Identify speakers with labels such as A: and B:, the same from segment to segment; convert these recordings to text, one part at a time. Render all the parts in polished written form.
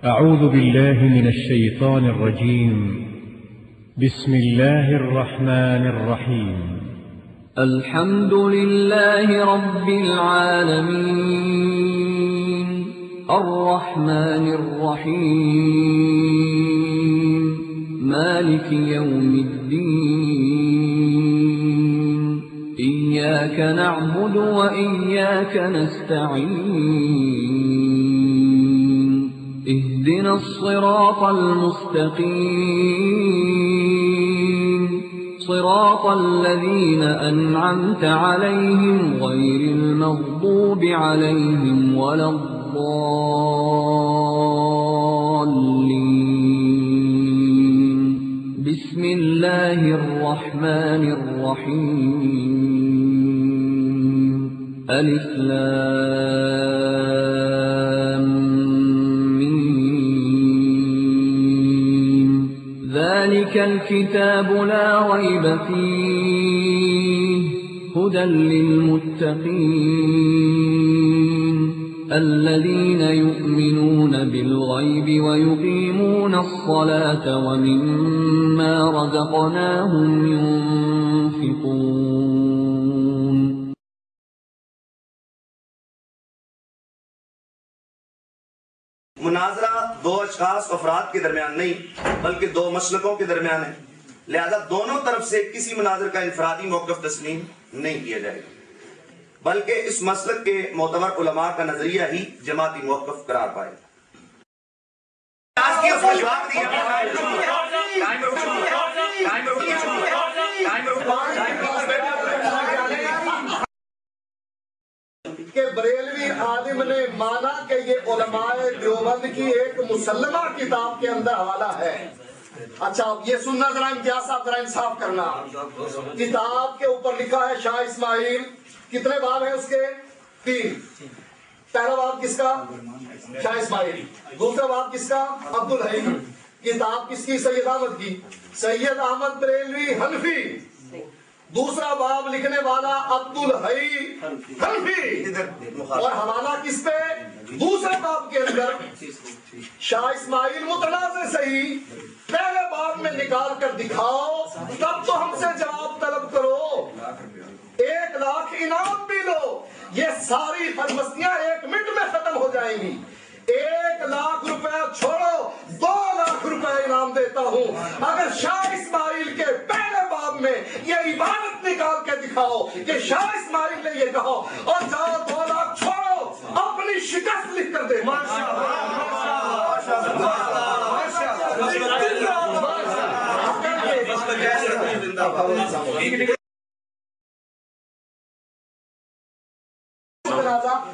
A: أعوذ بالله من الشيطان الرجيم. بسم الله الرحمن الرحيم.
B: الحمد لله رب العالمين الرحمن الرحيم مالك يوم الدين إياك نعبد وإياك نستعين اهدنا الصراط المستقيم صراط الذين أنعمت عليهم غير المغضوب عليهم ولا الضالين. بسم الله الرحمن الرحيم. ألف لام ذلك الكتاب لا ريب فيه هدى للمتقين الذين يؤمنون بالغيب ويقيمون الصلاة ومما رزقناهم ينفقون.
C: مناظرہ دو اشخاص افراد کے درمیان نہیں بلکہ دو مسلکوں کے درمیان ہے، لہذا دونوں طرف سے کسی مناظر کا انفرادی موقف تسلیم نہیں کیا جائے گا، بلکہ اس مسلک کے معتبر علماء کا نظریہ ہی جماعتی موقف قرار پائے گا۔
D: کہ بریلوی عالم نے مانا کہ یہ علماء دیوبند کی ایک مسلمہ کتاب کے اندر حوالہ ہے۔ اچھا یہ سننا ذرا امتیاز صاحب، ذرا انصاف کرنا، کتاب کے اوپر لکھا ہے شاہ اسماعیل، کتنے باب ہیں اس کے؟ 3۔ پہلا باب کس کا؟ شاہ اسماعیل۔ دوسرا باب کس کا؟ عبدالحی۔ کتاب کس کی؟ سید احمد کی، سید احمد بریلوی حنفی۔ دوسرا باب لکھنے والا عبدالحی حنفی، اور حوالہ کس پہ؟ دوسرے باب کے اندر شاہ اسماعیل متنازع صحیح، پہلے باب میں نکال کر دکھاؤ، تب تو ہم سے جواب طلب کرو، 1 لاکھ انعام بھی لو، یہ ساری بدمستیاں 1 منٹ میں ختم ہو جائیں گی۔ 1 لاکھ روپے چھوڑو، 2 لاکھ روپے انعام دیتا ہوں اگر شاہ اسماعیل کے پہلے باب میں یہ عبارت نکال کے دکھاؤ کہ شاہ اسماعیل نے یہ کہا، اور جاؤ 2 لاکھ چھوڑو، اپنی شکست لکھ کر دے۔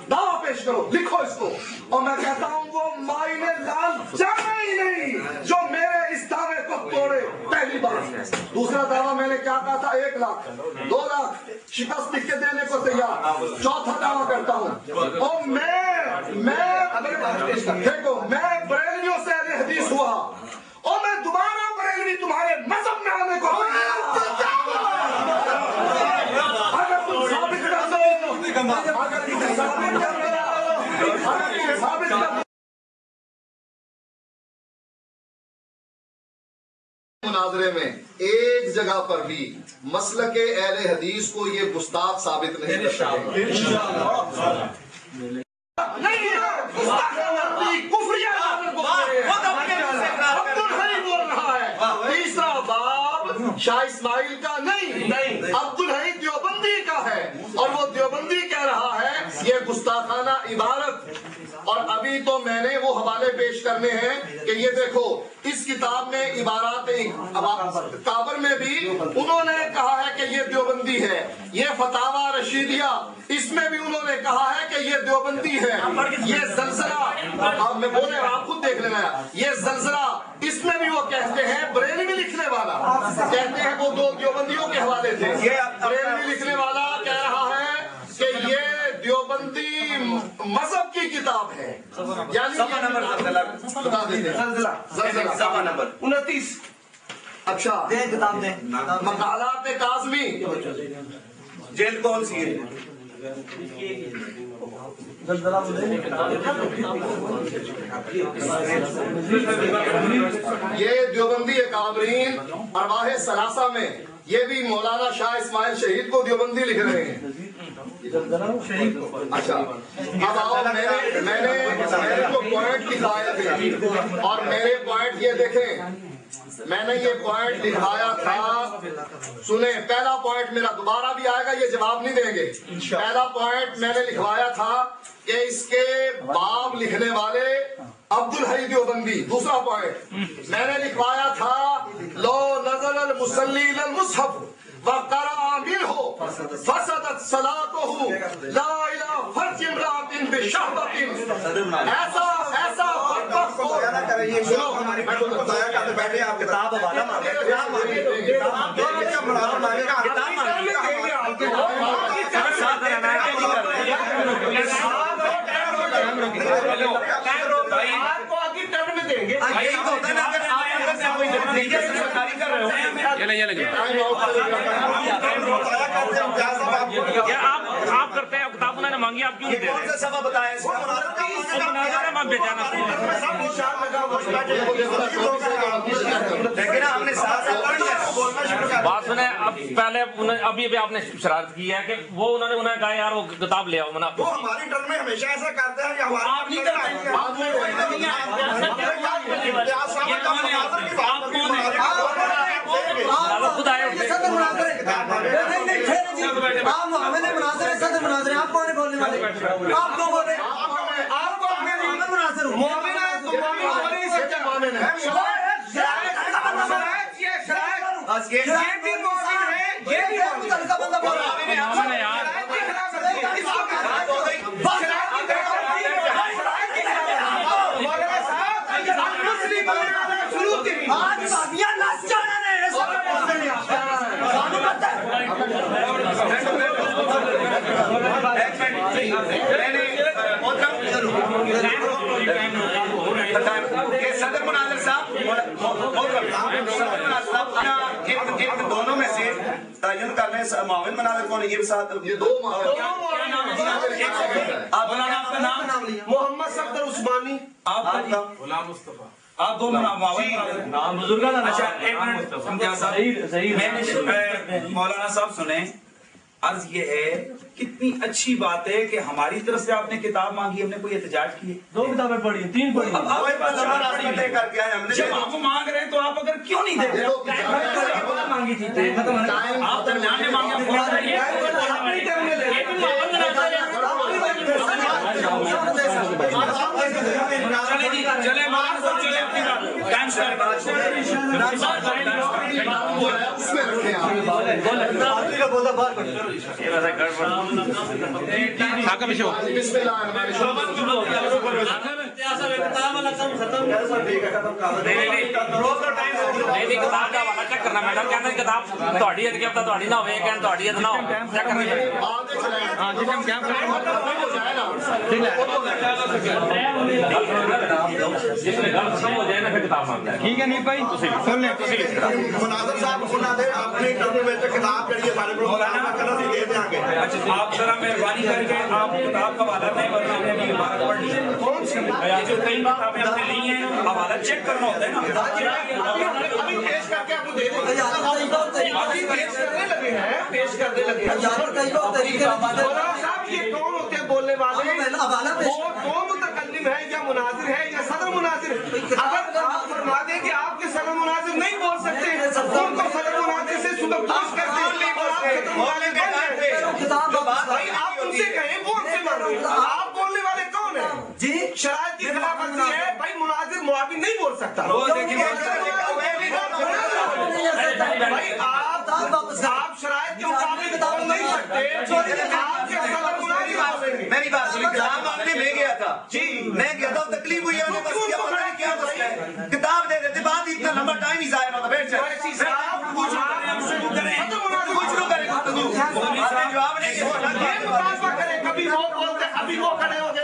D: دعویٰ پیش کرو، لکھو اس کو، اور میں کہتا ہوں وہ مائنے لال جانا ہی نہیں جو میرے اس دعوے کو توڑے، پہلی بات۔ دوسرا دعویٰ میں نے کیا کہا تھا؟ 1 لاکھ، 2 لاکھ شکست لکھ کے دینے کو تیار۔ چوتھا دعویٰ کرتا ہوں، اور میں دیکھو میں بریلویوں سے اہل حدیث ہوا، اور میں دوبارہ بریلوی تمہارے مذہب میں آنے کو اگر تم ثابت کر دو، مناظرے میں ایک جگہ پر بھی مسلک اہل حدیث کو یہ گستاخ ثابت نہیں کر سکیں گے۔ تیسرا باب شاہ اسماعیل کا نہیں، عبدالحی دیوبندی کا ہے، اور وہ دیوبندی کہہ رہا ہے یہ گستاخانہ عبارت۔ اور ابھی تو میں نے وہ حوالے پیش کرنے ہیں کہ یہ دیکھو اس کتاب میں عبارات کابر میں بھی انہوں نے کہا ہے کہ یہ دیوبندی ہے، یہ فتاوی رشیدیہ اس میں بھی انہوں نے کہا ہے کہ یہ دیوبندی ہے، یہ زلزلہ میں بولے آپ خود دیکھ لینا، یہ زلزلہ اس میں بھی وہ کہتے ہیں، بریلوی لکھنے والا کہتے ہیں وہ 2 دیوبندیوں کے حوالے تھے، بریلوی لکھنے والا کہہ رہا ہے کہ یہ دیوبندی مذہب کی کتاب ہے، یعنی بتا دیتے ہیں صفحہ نمبر 29۔ اچھا مقالات کاظمی،
C: جیل کون سی ہے؟
D: یہ دیوبندی اکابرین ارواح ثلاثہ میں یہ بھی مولانا شاہ اسماعیل شہید کو دیوبندی لکھ رہے ہیں. اچھا اب آؤ میں نے جو پوائنٹ لکھایا تھے اور میرے پوائنٹ یہ دیکھیں میں نے یہ پوائنٹ لکھایا تھا. سنیں پہلا پوائنٹ میرا دوبارہ بھی آئے گا یہ جواب نہیں دیں گے. پہلا پوائنٹ میں نے لکھوایا تھا کہ اس کے باب لکھنے والے عبدالحی دیوبندی. دوسرا پوائنٹ میں نے لکھوایا تھا لو نزل المصلی للمصحف وقرأ منه فسدت صلاته لا الى فرج امرأة بشهوة. ایسا سنو
C: ہماری بات کو بتایا کرتے بیٹھے آپ کتاب حوالہ مانگے کتاب مانگے
E: آپ کرتے ہیں کتاب انہوں نے مانگی آپ کیوں نہیں
C: کون سے سبب بتائے لیکن ہم نے
E: بات سنیں اب پہلے ابھی آپ نے شرارت کی ہے کہ وہ انہوں نے کہا یار وہ کتاب لے آؤ منا
C: وہ ہماری ٹرم میں ہمیشہ ایسا کرتے ہیں کہ
E: آپ نہیں خود آئے
C: صدر مناظر صاحب دونوں میں سے تعین کر لیں معاون مناظر کون ہے یہ بھی ساتھ
F: محمد صفدر عثمانی
C: آپ
F: غلام مصطفیٰ
G: آپ دونوں نام بزرگان. اچھا ایک منٹ مولانا صاحب سنیں. عرض یہ ہے کتنی اچھی بات ہے کہ ہماری طرف سے آپ نے کتاب مانگی ہم نے کوئی احتجاج کیے 2 کتابیں پڑھی 3 پڑھی. جب آپ کو مانگ رہے ہیں تو آپ اگر کیوں نہیں دیتے مانگی تھی آپ درمیان میں مانگے چلے چیک کرنا میڈم کہنا کتاب تھوڑی ہے کہ تھوڑی نہ ہوئے کہ تھوڑی نہ ہو چیک کرنا ٹھیک ہے. نہیں بھائی آپ ذرا مہربانی کر کے آپ کتاب کا حوالہ نہیں ورنہ ہم نے عبارت پڑھ لی ہے. کون سی جو کئی کتابیں ہم نے لی ہیں حوالہ چیک کرنا ہوتا ہے نا.
F: پیش کر کے آپ کو دے دیں پیش کرنے لگے ہیں پیش کرنے لگے ہیں. صاحب یہ کون ہوتے ہیں بولنے والے وہ کون متکلم ہے یا مناظر ہے یا صدر مناظر. اگر آپ فرما دیں کہ آپ کے صدر مناظر نہیں بول سکتے ان کو صدر مناظر سے صبح پوچھ کرتے آپ ان سے کہیں وہ ان سے مانگیں. آپ بولنے والے کون ہیں جی شرائط کی خلاف ورزی ہے بھائی مناظر معاون نہیں بول سکتا. بھائی آپ شرائط کے مطابق بول نہیں سکتے آپ کے صدر مناظر.
C: میری بات سنی کتاب مانگنے میں گیا تھا جی میں گیا تھا تکلیف ہوئی کیا مسئلہ ہے کتاب دے دیتے بعد اتنا لمبا ٹائم ہی ضائع ہوتا. بیٹھ جائے
F: جواب نہیں کبھی وہ بولتے ابھی وہ کھڑے ہو گئے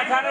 E: 18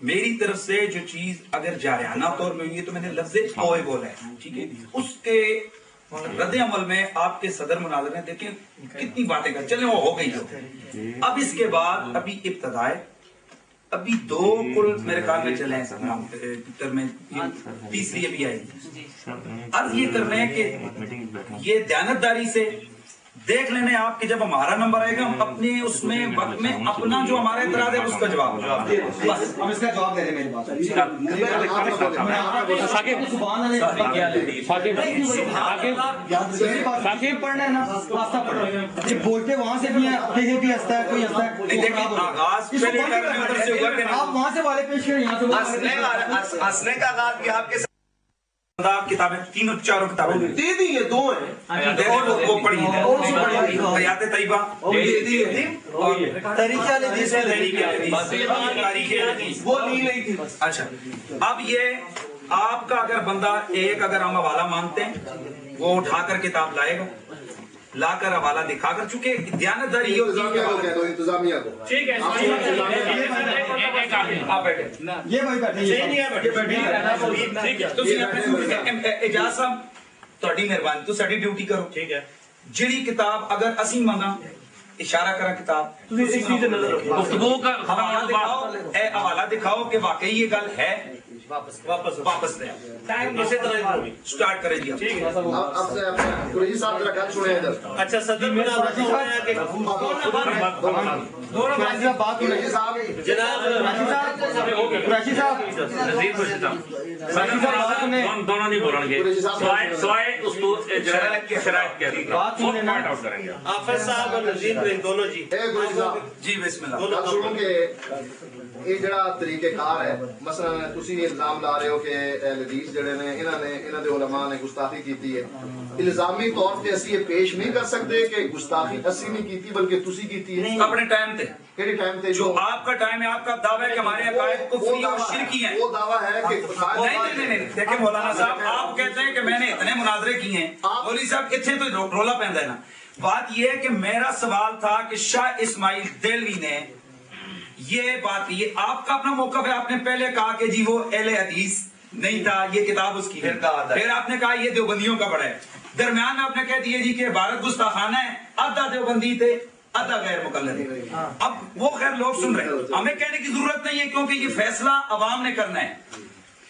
G: میری طرف سے جو چیز اگر جارحانہ طور میں ہوئی ہے تو میں نے لفظ اوے بولا ہے، ٹھیک ہے، اس کے رد عمل میں آپ کے صدر مناظر نے دیکھیں کتنی باتیں کر چلیں وہ ہو گئی ہو. اب اس کے بعد ابھی ابتدا ہے، ابھی دو کل میرے خیال میں چلے ہیں، تیسری ابھی آئی. عرض یہ کرنا ہے کہ یہ دیانتداری سے دیکھ لینے آپ کہ جب ہمارا نمبر آئے گا ہم اپنے اس میں وقت میں اپنا جو ہمارا اعتراض ہے اس کا جواب بس
F: ہم اس کا جواب دے دیں. میری بات پڑھنا ہے نا، بولتے وہاں سے بھی ہیں، بھی ہنستا ہے کوئی ہنستا ہے.
G: آغاز
F: آپ وہاں سے والے پیش کریں، یہاں سے
C: ہنسنے کا آغاز کیا آپ کے
G: کتابیں تینوں چاروں کتابیں
F: دے دی، یہ دو ہیں
G: وہ پڑھی حیات طیبہ
F: وہ لی نہیں تھی.
G: اچھا اب یہ آپ کا اگر بندہ ایک اگر ہم حوالہ مانگتے ہیں وہ اٹھا کر کتاب لائے گا، لا کر حوالہ دکھا کر، چونکہ دیانتداری یہ ہوتی ہے
D: انتظامیہ کو
E: ٹھیک ہے
G: آپ بیٹھے
F: یہ بھائی
G: اجاز صاحب تہاڈی مہربانی تو ساری ڈیوٹی کرو.
E: ٹھیک ہے
G: جڑی کتاب اگر اسی منگا اشارہ کرا کتاب
E: گفتگو کا
G: حوالہ دکھاؤ کہ واقعی یہ گل ہے، واپس لے
E: اسی طرح
G: سٹارٹ کریں جی.
D: اب سے قریشی صاحب ذرا گل سنیں ادھر.
E: اچھا صدر مناظر ہے کہ
D: قریشی صاحب
E: دونوں نہیں بولیں گے سوائے شرائط کے پوائنٹ آؤٹ کریں گے. حافظ صاحب اور نظیر بھائی دونوں جی.
D: قریشی صاحب
G: جی بسم اللہ.
D: گل سنو کہ یہ جڑا طریقہ کار ہے، مثلا تسی الزام لا رہے ہو کہ اہل حدیث جڑے نے انہاں دے علماء نے گستاخی کیتی ہے. الزامی طور پہ اسی یہ پیش نہیں کر سکتے کہ گستاخی اسی نہیں کیتی بلکہ تسی کیتی ہے.
G: اپنے ٹائم تے
D: کیڑے ٹائم تے
G: جو آپ کا ٹائم ہے، آپ کا دعویٰ ہے کہ ہمارے عقائد کفری اور شرکی ہیں.
D: وہ دعویٰ ہے کہ
G: نہیں دیکھیں مولانا صاحب آپ کہتے ہیں کہ میں نے اتنے مناظرے کیے ہیں، مولوی صاحب اتنے تو رولا پہنتا ہے نا. بات یہ ہے کہ میرا سوال تھا کہ شاہ اسماعیل دہلوی نے یہ بات، یہ آپ کا اپنا موقف ہے، آپ نے پہلے کہا کہ جی وہ اہل حدیث نہیں تھا، یہ کتاب اس کی، پھر آپ نے کہا یہ دیوبندیوں کا پڑھا ہے، درمیان میں آپ نے کہہ دیا جی کہ عبارت گستاخانہ ہے، آدھا دیوبندی تھے آدھا غیر مقلد ہے. اب وہ خیر لوگ سن رہے ہیں، ہمیں کہنے کی ضرورت نہیں ہے کیونکہ یہ فیصلہ عوام نے کرنا ہے.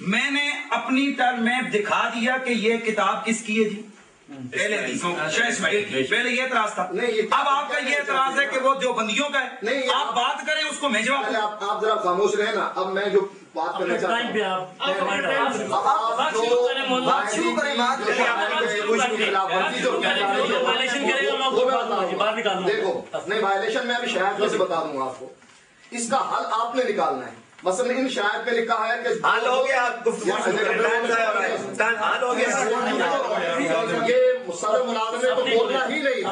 G: میں نے اپنی ٹرم میں دکھا دیا کہ یہ کتاب کس کی ہے جی، پہلے شاہ اسماعیل کی. پہلے یہ اعتراض تھا، اب آپ کا یہ اعتراض ہے کہ وہ دیوبندیوں کا ہے. آپ بات کریں اس کو میں جواب دوں.
D: آپ ذرا خاموش رہے نا. اب میں جو بات کرنا چاہتا ہوں، دیکھو نہیں وائلیشن میں ابھی شاید سے بتا دوں آپ کو، اس کا حل آپ نے نکالنا ہے. مثلا ان شاید پہ لکھا ہے کہ
C: حل ہو گیا، حل ہو گیا.
D: یہ صدر مناظر نے تو بولنا ہی نہیں،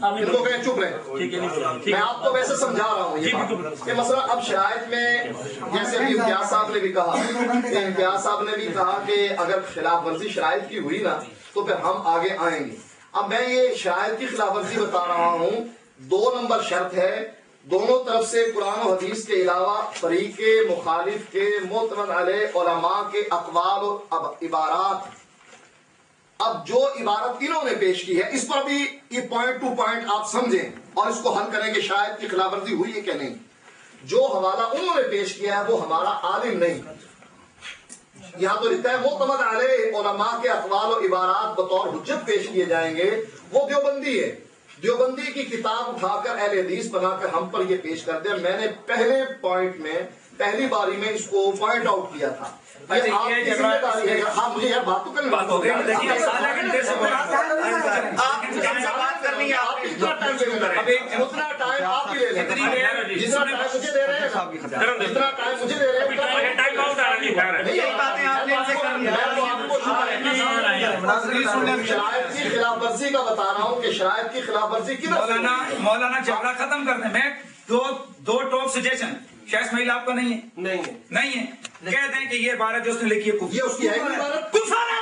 D: ان کو کہیں چپ رہے. میں آپ کو ویسے سمجھا رہا ہوں یہ بات کہ مثلا اب شرائط میں جیسے ابھی امتیاز صاحب نے بھی کہا، امتیاز صاحب نے بھی کہا کہ اگر خلاف ورزی شرائط کی ہوئی نا تو پھر ہم آگے آئیں گے. اب میں یہ شرائط کی خلاف ورزی بتا رہا ہوں. 2 نمبر شرط ہے، دونوں طرف سے قرآن و حدیث کے علاوہ فریق مخالف کے معتمد علیہ علماء کے اقوال و عبارات. اب جو عبارت انہوں نے پیش کی ہے اس پر بھی یہ پوائنٹ ٹو پوائنٹ آپ سمجھیں اور اس کو حل کریں کہ شاید کی خلاف ورزی ہوئی ہے کہ نہیں. جو حوالہ انہوں نے پیش کیا ہے وہ ہمارا عالم نہیں. یہاں تو لکھتا ہے معتمد علیہ علماء کے اقوال و عبارات بطور حجت پیش کیے جائیں گے، وہ دیوبندی ہے. دیوبندی کی کتاب اٹھا کر اہل حدیث بنا کر ہم پر یہ پیش کر دیا. میں نے پہلے پوائنٹ میں پہلی باری میں اس کو پوائنٹ آؤٹ کیا تھا. آپ مجھے یار بات تو کریں،
G: بات ہو گئی.
D: اتنا ٹائم آپ ہی لے لیں، جتنا ٹائم مجھے دے رہے ہیں جتنا ٹائم مجھے دے رہے ہیں. شرائط کی خلاف ورزی کا بتا رہا ہوں کہ شرائط کی خلاف ورزی کی.
G: مولانا جھگڑا ختم کر دیں. میں دو ٹاپ سجیشن. شاہ اسماعیل آپ کا نہیں ہے، نہیں ہے، کہہ دیں کہ یہ عبارت جو اس نے لکھی ہے
D: یہ اس کی ہے عبارت
G: کفر ہے.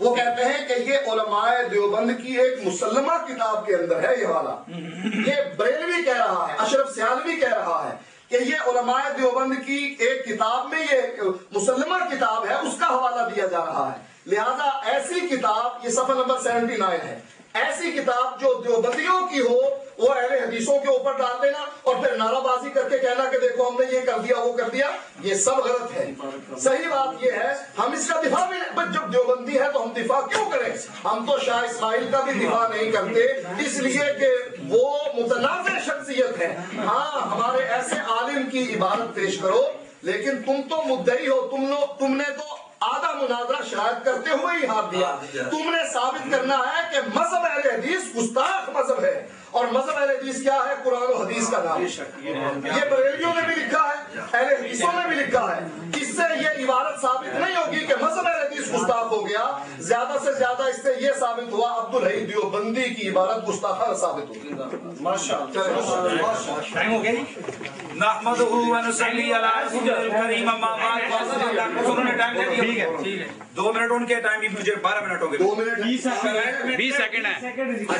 D: وہ کہتے ہیں کہ یہ علماء دیوبند کی ایک مسلمہ کتاب کے اندر ہے یہ والا. یہ بریلوی کہہ رہا ہے, اشرف سیالوی کہہ رہا ہے کہ یہ علماء دیوبند کی ایک کتاب میں یہ مسلمہ کتاب ہے, اس کا حوالہ دیا جا رہا ہے. لہذا ایسی کتاب, یہ صفحہ نمبر 79 ہے, ایسی کتاب جو دیوبندیوں کی ہو وہ اہل حدیثوں کے اوپر ڈال دینا اور پھر نعرہ بازی کر کے کہنا کہ دیکھو ہم نے یہ کر دیا وہ کر دیا, یہ سب غلط ہے. صحیح بات یہ ہے ہم اس کا دفاع بھی, جب دیوبندی ہے تو ہم دفاع کیوں کریں؟ ہم تو شاہ اسماعیل کا بھی دفاع نہیں کرتے اس لیے کہ وہ متنازع شخصیت ہے. ہاں ہمارے ایسے عالم کی عبارت پیش کرو, لیکن تم تو مدعی ہو, تم نے تو آدھا مناظرہ شاید کرتے ہوئے ہی ہار دیا. تم نے ثابت کرنا ہے کہ مذہب اہل حدیث گستاخ مذہب ہے, اور مذہب اہل حدیث کیا ہے؟ قرآن و حدیث کا نام. یہ بریلویوں نے بھی لکھا ہے, اہل حدیثوں نے بھی لکھا ہے. اس سے یہ عبارت ثابت نہیں ہوگی کہ مذہب اہل حدیث گستاخ ہو گیا, زیادہ سے زیادہ اس سے یہ ثابت ہوا عبدالحی دیوبندی کی عبارت گستاخانہ ثابت ہوگی.
G: ٹائم ہو گیا جی. نحمدہ و نصلی علی رسول الکریم اما بعد. انہوں نے ٹائم دے دیا, ٹھیک ہے 2 منٹ ان کے ٹائم بھی مجھے 12 منٹ ہو گئے,
D: 2 منٹ
G: 20 سیکنڈ ہے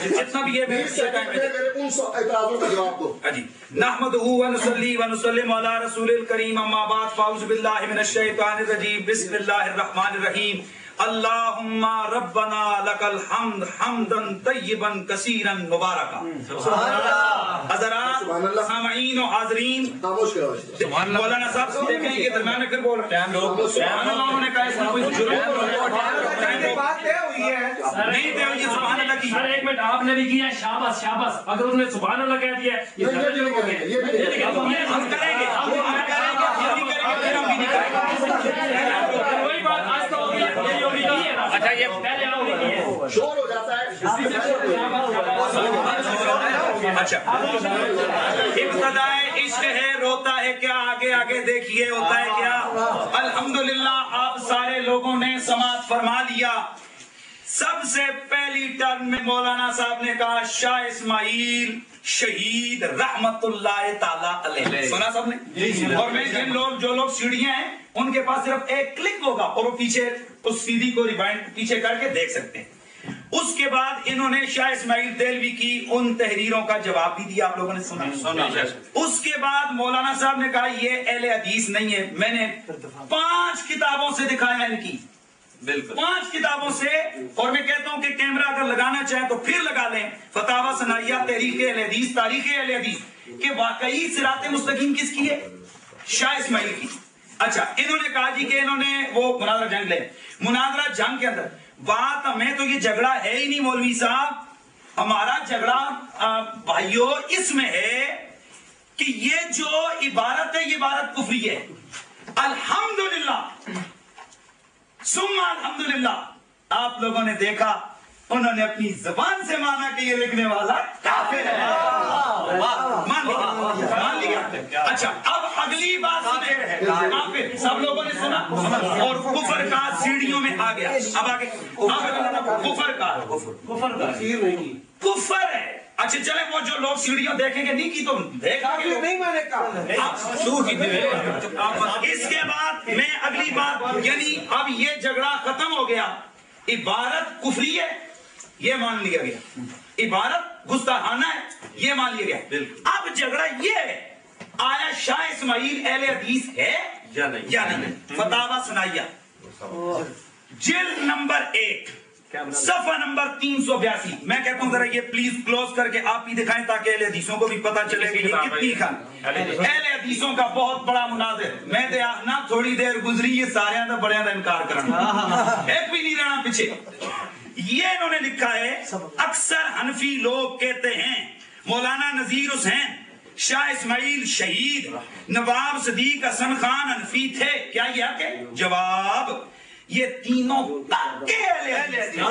G: جتنا بھی ہے 20 سیکنڈ
D: ان اعتراضوں کا جواب دو.
G: جی. نحمدہ و نصلی و نسلم علی رسول الکریم اما بعد فاعوذ باللہ من الشیطان الرجیم بسم اللہ الرحمن الرحیم. اللہم ربنا لک الحمد حمدا طیبا کثیرا مبارکا. حضرات سامعین و حاضرین, مولانا صاحب سے دیکھیں کہ درمیان میں پھر بول رہے ہیں سبحان اللہ. انہوں نے کہا اس میں کوئی جرم
F: بات طے ہوئی ہے
G: نہیں طے ہوئی. سبحان اللہ کی
H: ایک منٹ آپ نے بھی کیا شاباش شاباش, اگر انہوں نے سبحان اللہ کہہ دیا
G: ہم کریں گے پھر ہم بھی نہیں کریں گے.
H: وہی بات آج تو اچھا یہ پہلے آپ نے کی ہے
D: شور ہو جاتا ہے.
G: اچھا ابتدائے عشق ہے روتا ہے کیا, آگے آگے دیکھیے ہوتا ہے کیا. الحمدللہ آپ سارے لوگوں نے سماعت فرما لیا. سب سے پہلی ٹرم میں مولانا صاحب نے کہا شاہ اسماعیل شہید رحمت اللہ تعالیٰ علیہ. سنا سب نے؟ اور میں جن لوگ جو لوگ سیڑھیاں ہیں ان کے پاس صرف ایک کلک ہوگا اور وہ پیچھے اس سیدھی کو ریوائنڈ پیچھے کر کے دیکھ سکتے ہیں. اس کے بعد انہوں نے شاہ اسماعیل دہلوی کی ان تحریروں کا جواب بھی دیا, آپ لوگوں نے سنا. اس کے بعد مولانا صاحب نے کہا یہ اہل حدیث نہیں ہے. میں نے 5 کتابوں سے دکھایا ان کی, بالکل 5 کتابوں سے. اور میں کہتا ہوں کہ کیمرہ اگر لگانا چاہیں تو پھر لگا لیں. فتاوی ثنائیہ, تحریک اہل حدیث, تاریخ اہل حدیث, کہ واقعی صراط مستقیم کس کی ہے؟ شاہ اسماعیل کی. اچھا انہوں نے کہا جی کہ انہوں نے وہ مناظرہ جنگ لے. مناظرہ جنگ کے اندر بات ہمیں تو یہ جھگڑا ہے ہی نہیں مولوی صاحب. ہمارا جھگڑا بھائیوں اس میں ہے کہ یہ جو عبارت ہے یہ عبارت کفری ہے. الحمدللہ ثم الحمدللہ آپ لوگوں نے دیکھا انہوں نے اپنی زبان سے مانا کہ یہ لکھنے والا کافر ہے. مان لیا. اچھا اب اگلی بات سنیں. کافر سب لوگوں نے سنا, اور کفر کا سیڑھیوں میں آ گیا. اب آگے کفر کا کفر ہے. اچھا چلے وہ جو لوگ سیڑھیوں دیکھیں گے نہیں کی تو دیکھا گے
F: نہیں, میں نے کہا
G: اس کے بعد میں اگلی بات, یعنی اب یہ جھگڑا ختم ہو گیا. عبارت کفری ہے یہ مان لیا گیا, عبارت گستاخانہ ہے یہ مان لیا گیا. اب جھگڑا یہ ہے آیا شاہ اسماعیل اہل حدیث ہے یا نہیں. فتاوی ثنائیہ جلد نمبر 1 صفحہ نمبر 382. میں کہتا ہوں ذرا یہ پلیز کلوز کر کے آپ ہی دکھائیں تاکہ اہل حدیثوں کو بھی پتا چلے کہ یہ کتنی خان اہل حدیثوں کا بہت بڑا مناظر. میں دے آخنا تھوڑی دیر گزری یہ سارے دا بڑے دا انکار کرنا, ایک بھی نہیں رہنا پیچھے. یہ انہوں نے لکھا ہے اکثر حنفی لوگ کہتے ہیں مولانا نذیر حسین شاہ اسماعیل شہید نواب صدیق حسن خان حنفی تھے. کیا یہ حق ہے؟ جواب یہ تینوں پکے اہل حدیث ہیں.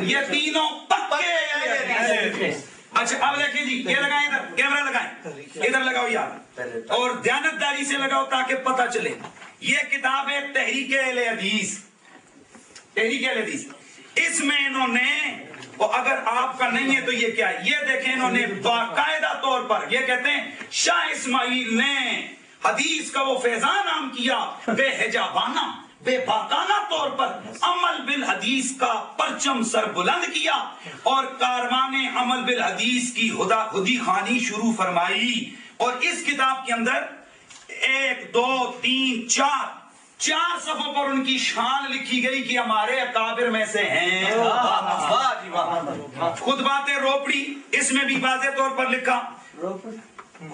G: یہ تینوں پکے اہل حدیث ہیں. اچھا اب دیکھیں جی یہ لگائیں, ادھر کیمرہ لگائیں, ادھر لگاؤ یار, اور دیانتداری سے لگاؤ تاکہ پتہ چلے. یہ کتاب ہے تحریک اہل حدیث, تحریک اہل حدیث. اس میں انہوں نے, اگر آپ کا نہیں ہے تو یہ کیا ہے, یہ دیکھیں انہوں نے باقاعدہ طور پر یہ کہتے ہیں شاہ اسماعیل نے حدیث کا وہ فیضان عام کیا، بے حجابانہ بے باکانہ طور پر عمل بالحدیث کا پرچم سر بلند کیا اور کاروان عمل بالحدیث کی خودی خانی شروع فرمائی. اور اس کتاب کے اندر 1 2 3 4 صفحوں پر ان کی شان لکھی گئی کہ ہمارے اکابر میں سے ہیں. خطبات روپڑی، اس میں بھی واضح طور پر لکھا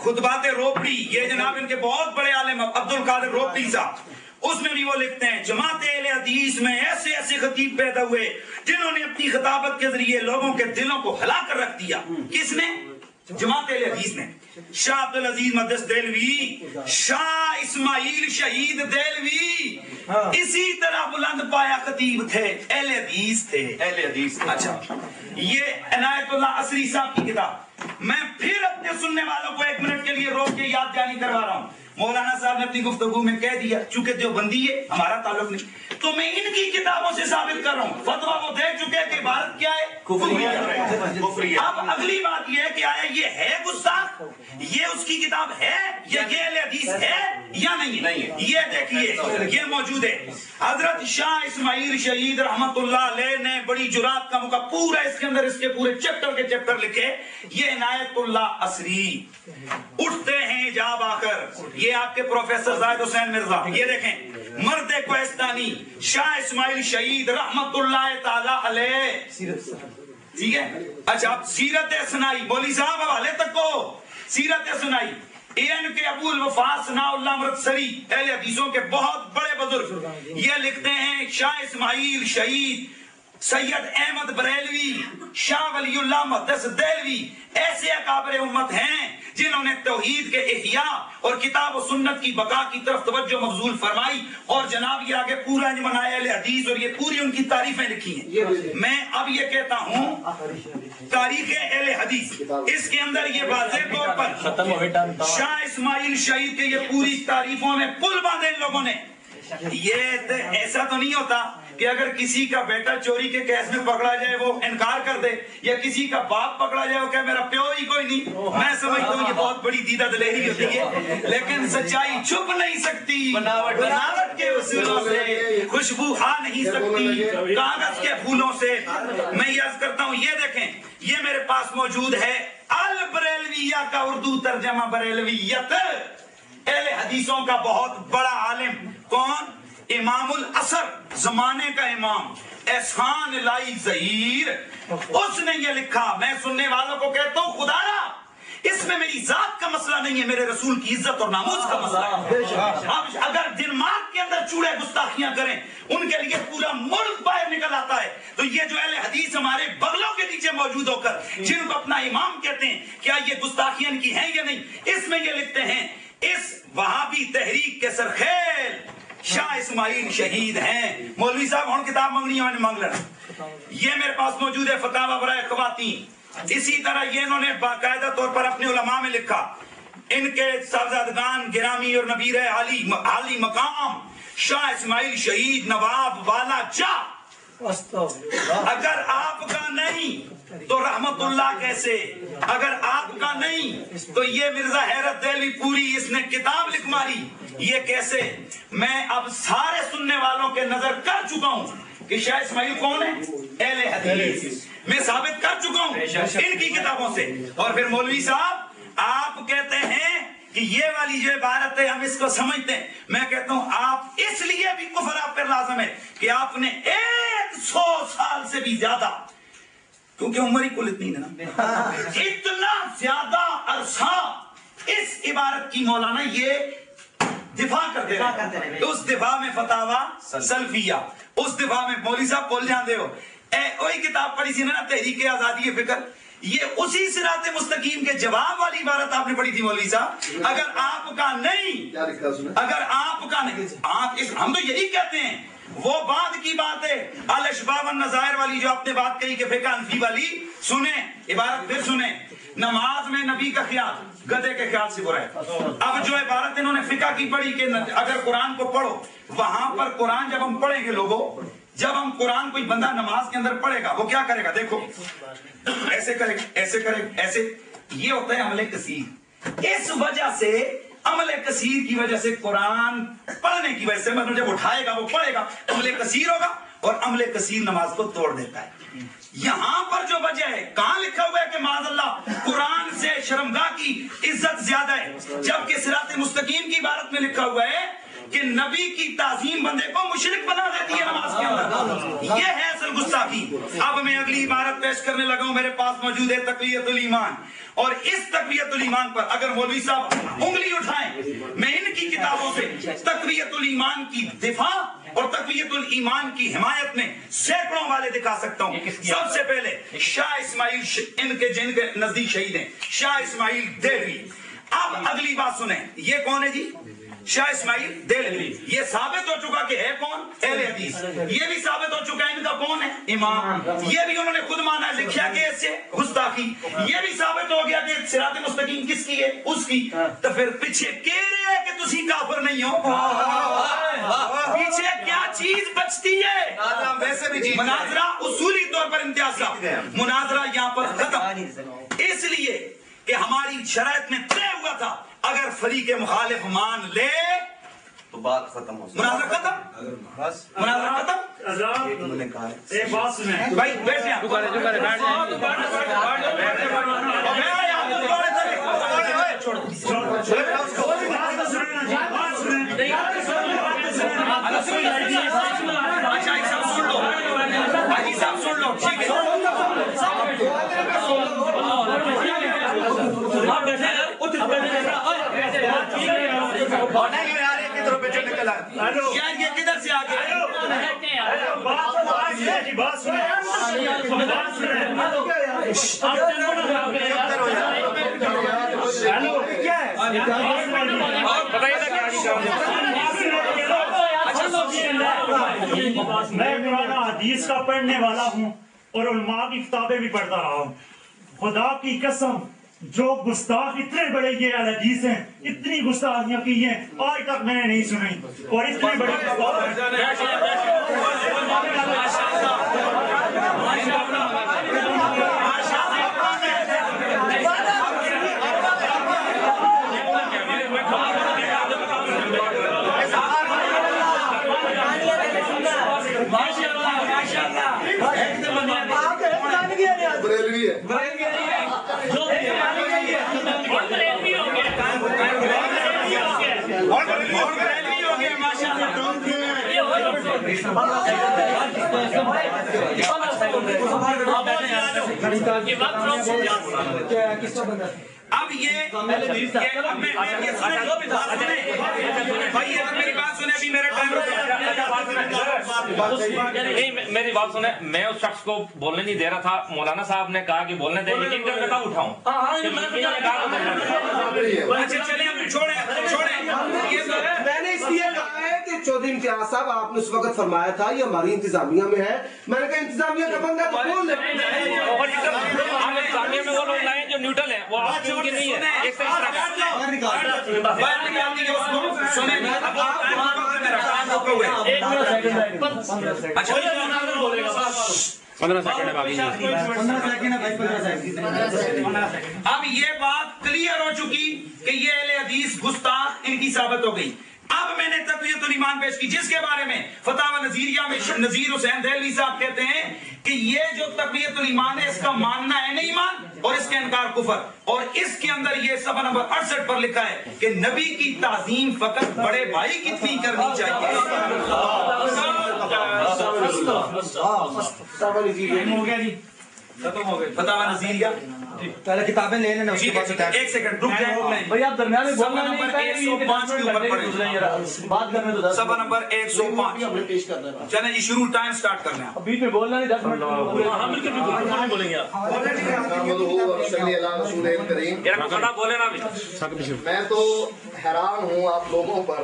G: خطبات روپڑی، یہ جناب ان کے بہت بڑے عالم عبد القادر روپڑی صاحب، اس میں بھی وہ لکھتے ہیں جماعت اہل حدیث میں ایسے ایسے خطیب پیدا ہوئے جنہوں نے اپنی خطابت کے ذریعے لوگوں کے دلوں کو ہلا کر رکھ دیا. کس نے؟ جماعت اہل حدیث نے. شاہ عبدالعزیز مقدس دہلوی، شاہ اسماعیل شہید دہلوی اسی طرح بلند پایا خطیب تھے، اہل حدیث تھے. اہل حدیث. اچھا، یہ عنایت اللہ عصری صاحب کی کتاب، میں پھر اپنے سننے والوں کو 1 منٹ کے لیے روک کے یاد دہانی کروا رہا ہوں. مولانا صاحب نے اپنی گفتگو میں کہہ دیا چونکہ دیوبندی ہے، ہمارا تعلق نہیں، تو میں ان کی کتابوں سے ثابت کر رہا ہوں. فتویٰ وہ دے چکے کہ عبارت کیا ہے؟ کفری. اب اگلی بات یہ ہے کہ آیا یہ ہے گستاخ، یہ اس کی کتاب ہے یا یہ اہل حدیث ہے یا نہیں؟ یہ دیکھیے، یہ موجود ہے. حضرت شاہ اسماعیل شہید رحمت اللہ علیہ نے بڑی جرات کا موقع پورا اس کے اندر اس کے پورے چیپٹر کے چیپٹر لکھے. یہ عنایت اللہ عصری اٹھتے ہیں جاب آ کر، یہ آپ کے پروفیسر زاہد حسین مرزا، یہ دیکھیں مرد کوہستانی شاہ اسماعیل شہید رحمت اللہ تعالی علیہ. ٹھیک ہے. اچھا، آپ سیرت سنائی، مولوی صاحب حوالے تک کو سیرت سنائی، ان کے ابو الوفا ثناء اللہ امرتسری اہل حدیثوں کے بہت بڑے بزرگ، یہ لکھتے ہیں شاہ اسماعیل شہید، سید احمد بریلوی، شاہ ولی اللہ محدث دہلوی ایسے اکابر امت ہیں جنہوں نے توحید کے احیاء اور کتاب و سنت کی بقا کی طرف توجہ مبذول فرمائی. اور جناب یہ آگے پورا انجمن اہل حدیث اور یہ پوری ان کی تعریفیں لکھی ہیں. میں اب یہ کہتا ہوں تاریخ اہل حدیث، اس کے اندر یہ واضح طور پر شاہ اسماعیل شہید کے یہ پوری تعریفوں میں پل باندھے ان لوگوں نے. یہ ایسا تو نہیں ہوتا کہ اگر کسی کا بیٹا چوری کے کیس میں پکڑا جائے وہ انکار کر دے، یا کسی کا باپ پکڑا جائے وہ کہ میرا پیو ہی کوئی نہیں. میں سمجھتا ہوں یہ بہت بڑی دیدہ دلیری ہوتی ہے، لیکن سچائی چھپ نہیں سکتی، بناوٹ کے اصولوں سے خوشبو آ نہیں سکتی کاغذ کے پھولوں سے. میں یہ عرض کرتا ہوں، یہ دیکھیں یہ میرے پاس موجود ہے البریلویہ کا اردو ترجمہ. بریلویت اہل حدیثوں کا بہت بڑا عالم، کون؟ امام الاثر، زمانے کا امام احسان الہی ظہیر، اس نے یہ لکھا. میں سننے والوں کو کہتا ہوں خدایا اس میں میری ذات کا مسئلہ نہیں ہے، میرے رسول کی عزت اور ناموس کا مسئلہ ہے. اب اگر دماغ کے اندر چوڑے گستاخیاں کریں ان کے لیے پورا ملک باہر نکل آتا ہے. تو یہ جو اہل حدیث ہمارے بغلوں کے نیچے موجود ہو کر جن کو اپنا امام کہتے ہیں، کیا یہ گستاخیاں ان کی ہیں یا نہیں؟ اس میں یہ لکھتے ہیں اس وہابی تحریک کے سرخیل شاہ اسماعیل شہید ہیں. مولوی صاحب ہوں کتاب منگنی ہے، مانگ لینا. یہ میرے پاس موجود ہے فتاوی برائے خواتین. اسی طرح یہ انہوں نے باقاعدہ طور پر اپنے علماء میں لکھا. ان کے صاحبزادگان گرامی اور نبیر عالی مقام شاہ اسماعیل شہید نواب والا جا، اگر آپ کا نہیں تو رحمت اللہ کیسے، اگر آپ کا نہیں تو یہ مرزا حیرت دہلوی پوری اس نے کتاب لکھ ماری، یہ کیسے؟ میں اب سارے سننے والوں کے نظر کر چکا ہوں کہ شاہ اسماعیل کون ہے؟ اہل حدیث. میں ثابت کر چکا ہوں ان کی کتابوں سے. اور پھر مولوی صاحب آپ کہتے ہیں کہ یہ والی جو عبارت ہے ہم اس کو سمجھتے ہیں. میں کہتا ہوں آپ اس لیے بھی کفر آپ پر لازم ہے کہ آپ نے 100 سال سے بھی زیادہ، کیونکہ عمر ہی کل اتنی نا، اتنا زیادہ عرصہ اس عبارت کی مولانا یہ دفاع کرتے رہے. اس دفاع میں فتاوی سلفیہ، اس دفاع میں مولوی صاحب بول جاندے ہو وہی کتاب پڑھی سی نا تحریک آزادی فکر، یہ اسی صراط مستقیم کے جواب والی عبارت آپ نے پڑھی تھی مولوی صاحب. اگر آپ کا نہیں، اگر آپ کا نہیں، ہم تو یہی کہتے ہیں. وہ بعد کی بات ہے الاشباہ والنظائر والی جو آپ نے بات کہی کہ فقہ حنفی والی، سنیں عبارت پھر سنیں. نماز میں نبی کا خیال گدھے کے خیال سے برا ہے. اب جو عبارت انہوں نے فقہ کی پڑھی کہ اگر قرآن کو پڑھو، وہاں پر قرآن جب ہم پڑھیں گے لوگوں، جب ہم قرآن کوئی بندہ نماز کے اندر پڑھے گا وہ کیا کرے گا؟ دیکھو ایسے کرے گا، ایسے کرے گا، ایسے. یہ ہوتا ہے عمل کثیر. اس وجہ سے عمل کثیر کی وجہ سے قرآن پڑھنے کی وجہ سے مطلب جب اٹھائے گا وہ پڑھے گا عمل کثیر ہوگا اور عمل کثیر نماز کو توڑ دیتا ہے. یہاں پر جو وجہ ہے کہاں لکھا ہوا ہے کہ معاذ اللہ قرآن سے شرمگاہ کی عزت زیادہ ہے, جبکہ صراط مستقیم کی عبارت میں لکھا ہوا ہے کہ نبی کی تعظیم بندے کو مشرک بنا دیتی ہے نماز کے اندر. یہ ہے اصل گستاخی. اب میں اگلی عبارت پیش کرنے لگا ہوں, میرے پاس موجود ہے تقویۃ الایمان, اور اس تقویۃ الایمان پر اگر مولوی صاحب انگلی اٹھائیں میں ان کی کتابوں سے تقویۃ الایمان کی دفاع اور تقویۃ الایمان کی حمایت میں سینکڑوں والے دکھا سکتا ہوں. سب سے پہلے شاہ اسماعیل ان کے جن کے نزدیک شہید ہیں شاہ اسماعیل دہلوی. اب اگلی بات سنیں, یہ کون ہے جی؟ شاہ اسماعیل دہلوی. یہ ثابت ہو چکا کہ ہے کون؟ اہل حدیث. یہ بھی ثابت ہو چکا ہے ان کا کون ہے؟ امام. یہ بھی انہوں نے خود مانا لکھا کہ اس سے گستاخی. یہ بھی ثابت ہو گیا کہ صراط مستقیم کس کی ہے؟ اس کی. تو پھر پیچھے کہہ رہے ہیں کہ تسی کافر نہیں ہو, پیچھے کیا چیز بچتی ہے؟
C: ویسے بھی
G: مناظرہ اصولی طور پر امتیاز صاحب مناظرہ یہاں پر ختم, اس لیے کہ ہماری شرائط میں طے ہوا تھا اگر فریق مخالف مان لے
C: تو بات ختم ہو.
G: مناظرہ ختم, مناظرہ ختم.
C: انہوں نے کہا ہے
I: ایک بات سنیں
G: بھائی بیٹھے آپ سن لو ٹھیک ہے. یہ کدھر سے آ گیا؟
I: بات سنیں میں قرآن حدیث کا پڑھنے والا ہوں اور علماء کی کتابیں بھی پڑھتا رہا ہوں. خدا کی قسم جو گستاخ اتنے بڑے یہ حدیث ہیں, اتنی گستاخیاں کی ہیں آج تک میں نے نہیں سنی, اور اتنے بڑے
D: بریلوی ہے
G: اب یہ میری بات سنیں, ابھی میرا ٹائم
E: میری بات سنیں. میں اس شخص کو بولنے نہیں دے رہا تھا, مولانا صاحب نے کہا کہ بولنے دیں, لیکن میں کہاں اٹھاؤں.
F: میں نے اس لیے کہا ہے کہ چودھری امتیاز صاحب آپ نے اس وقت فرمایا تھا یہ ہماری انتظامیہ میں ہے, میں نے کہا انتظامیہ کا بندہ تو بول
E: انتظامیہ میں وہ لوگ لائیں جو نیوٹرل ہیں, وہ آپ کی نہیں ہے. ایک
G: اب یہ بات کلیئر ہو چکی کہ یہ اہل حدیث گستاخ ان کی ثابت ہو گئی. اب میں نے تقویۃ الایمان پیش کی جس کے بارے میں فتاوی نظیریہ میں نذیر حسین دہلوی صاحب کہتے ہیں کہ یہ جو تقویۃ الایمان ہے اس کا ماننا ہے نہیں ایمان اور اس کا انکار کفر, اور اس کے اندر یہ صفحہ نمبر 68 پر لکھا ہے کہ نبی کی تعظیم فقط بڑے بھائی کی اتنی کرنی چاہیے.
F: ہو گیا جی,
G: ختم ہو گئے فتاوی نظیریہ.
F: پہلے کتابیں لے لینا,
G: ایک سیکنڈ رک جائیں
F: بھائی آپ درمیان میں
G: صفحہ نمبر 105 کے اوپر پڑھیں,
F: بات کرنے تو
G: صفحہ نمبر 105.
F: پیش کرنا ہے
G: چلیں جی شروع, ٹائم سٹارٹ کرنا ہے.
F: بیچ میں بولنا نہیں, 10 منٹ
H: بولیں گے آپ.
E: بولے نا,
D: میں تو حیران ہوں آپ لوگوں پر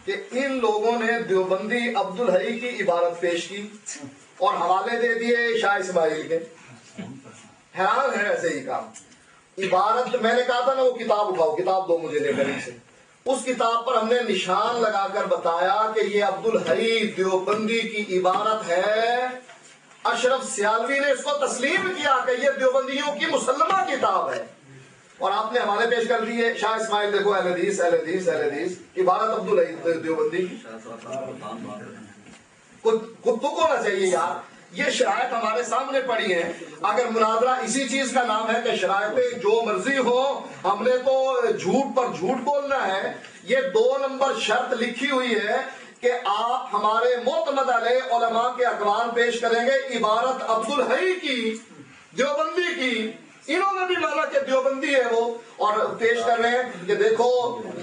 D: کہ ان لوگوں نے دیوبندی عبدالحی کی عبارت پیش کی اور حوالے دے دیے شاہ اسماعیل کے. حیران ہے ایسے ہی کام. عبارت میں نے کہا تھا نا وہ کتاب اٹھاؤ, کتاب دو مجھے لے کر سے, اس کتاب پر ہم نے نشان لگا کر بتایا کہ یہ عبدالحی دیوبندی کی عبارت ہے. اشرف سیالوی نے اس کو تسلیم کیا کہ یہ دیوبندیوں کی مسلمہ کتاب ہے. اور آپ نے حوالے پیش کر دیے شاہ اسماعیل دیکھو اہل حدیث اہل حدیث اہل حدیث عبارت عبدالعزیز دیوبندی کی کتوں کو ہونا چاہیے یار. یہ شرائط ہمارے سامنے پڑی ہیں. اگر مناظرہ اسی چیز کا نام ہے کہ شرائطیں جو مرضی ہو ہم نے تو جھوٹ پر جھوٹ بولنا ہے. یہ 2 نمبر شرط لکھی ہوئی ہے کہ آپ ہمارے معتمد علیہ علماء کے اقوال پیش کریں گے. عبارت عبدالحی کی دیوبندی کی انہوں نے بھی مانا کہ دیوبندی ہے وہ, اور پیش کر رہے ہیں کہ دیکھو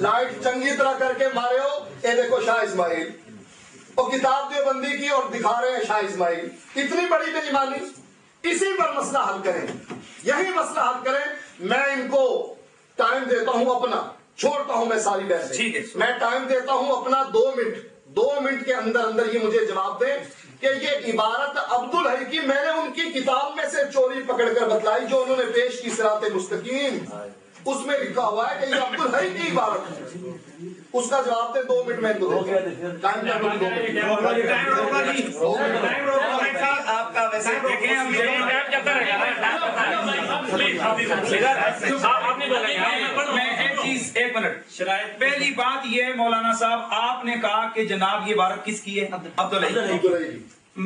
D: لائٹ چنگی طرح کر کے مارے ہو, اے دیکھو شاہ اسماعیل, اور کتاب دیوبندی کی اور دکھا رہے ہیں شاہ اسماعیل. اتنی بڑی بے ایمانی. اسی پر مسئلہ حل کریں, یہی مسئلہ حل کریں. میں ان کو ٹائم دیتا ہوں اپنا, چھوڑتا ہوں میں ساری بحث, میں ٹائم دیتا ہوں اپنا 2 منٹ. 2 منٹ کے اندر اندر یہ مجھے جواب دیں کہ یہ عبارت عبدالحی کی میں نے ان کی کتاب میں سے چوری پکڑ کر بتلائی جو انہوں نے پیش کی صراط مستقیم, اس میں لکھا ہوا ہے کہ یہ عبدالحی کی عبارت ہے. اس کا جواب دیں 2 منٹ میں ان کو دیں. ٹائم
G: آپ کا ویسے ایک منٹ شرائط. پہلی بات یہ مولانا صاحب آپ نے کہا کہ جناب یہ عبارت کس کی ہے؟ عبدالحی.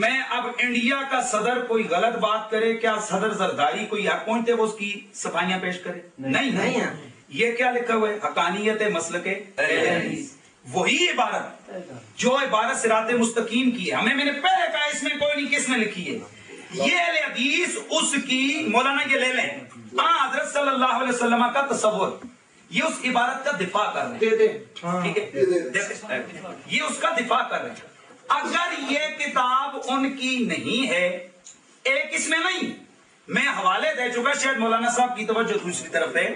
G: میں اب انڈیا کا صدر کوئی غلط بات کرے, کیا صدر زرداری کوئی حق پہنچتے وہ اس کی صفائیاں پیش کرے؟ نہیں. یہ کیا لکھا ہوا ہے؟ حقانیت مسلک حدیث, وہی عبارت جو عبارت صراط مستقیم کی ہے. میں نے پہلے کہا اس میں کوئی نہیں, کس نے لکھی ہے یہ اہل حدیث اس کی. مولانا یہ لے لیں, حضرت صلی اللہ علیہ وسلم کا تصور, یہ اس عبارت کا دفاع کر رہے ہیں. ٹھیک ہے, یہ اس کا دفاع کر رہے ہیں. اگر یہ کتاب ان کی نہیں ہے, ایک اس میں نہیں, میں حوالے دے چکا, شاید مولانا صاحب کی توجہ دوسری طرف ہے.